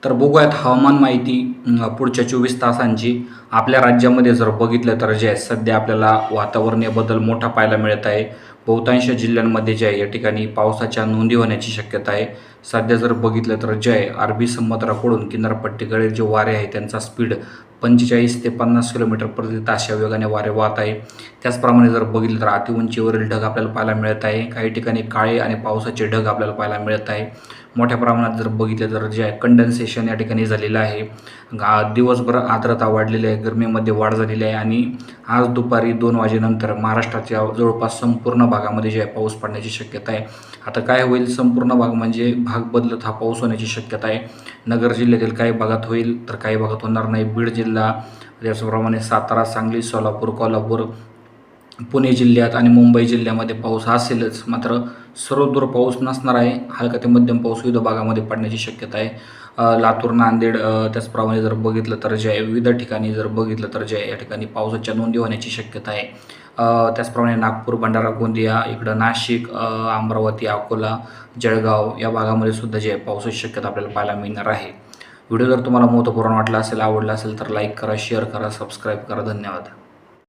तर बघूयात हवामान माहिती पुढच्या 24 तासांची. आपल्या राज्यामध्ये जर बघितलं तर जे आहे सध्या आपल्याला वातावरणीय बदल मोठा पाहायला मिळत आहे. बहुतांश जिल्ह्यांमध्ये जे आहे या ठिकाणी पावसाच्या नोंदी होण्याची शक्यता आहे. सध्या जर बघितलं तर जे आहे अरबी समुद्राकडून किनारपट्टीकडे जे वारे आहे त्यांचा स्पीड 45 ते 50 किलोमीटर प्रति तास या वेगाने वारे वाहत आहे. त्याचप्रमाणे जर बघितलं तर अतिउंचीवरील ढग आपल्याला पाहायला मिळत आहे. काही ठिकाणी काळे आणि पावसाचे ढग आपल्याला पाहायला मिळत आहे. मोठ्या प्रमाणात जर बघितलं तर जे आहे कंडेन्सेशन या ठिकाणी झालेलं आहे. दिवसभर आर्द्रता वाढलेली आहे, गरमीमध्ये वाढ झालेली आहे आणि आज दुपारी 2 वाजेनंतर महाराष्ट्राच्या जवळपास संपूर्ण भागामध्ये जे आहे पाऊस पडण्याची शक्यता आहे. आता काय होईल, संपूर्ण भाग म्हणजे भाग बदलत हा पाऊस होण्याची शक्यता आहे. नगर जिल्ह्यातील काही भागात होईल तर काही भागात होणार नाही. बीड जिल्हा, त्याचप्रमाणे सातारा, सांगली, सोलापूर, कोल्हापूर, पुणे जिल्ह्यात आणि मुंबई जिल्ह्यामध्ये पाऊस असेलच. मात्र सर्वदूर पाऊस नसणार आहे. हलका ते मध्यम पाऊस विविध भागामध्ये पडण्याची शक्यता आहे. लातूर, नांदेड, त्याचप्रमाणे जर बघितलं तर जे आहे विविध ठिकाणी जर बघितलं तर जे आहे या ठिकाणी पावसाच्या नोंदी होण्याची शक्यता आहे. त्याचप्रमाणे नागपूर, भंडारा, गोंदिया, इकडं नाशिक, अमरावती, अकोला, जळगाव या भागामध्ये सुद्धा जे आहे पावसाची शक्यता आपल्याला पाहायला मिळणार आहे. व्हिडिओ जर तुम्हाला महत्त्वपूर्ण वाटला असेल, आवडला असेल तर लाईक करा, शेअर करा, सबस्क्राईब करा. धन्यवाद.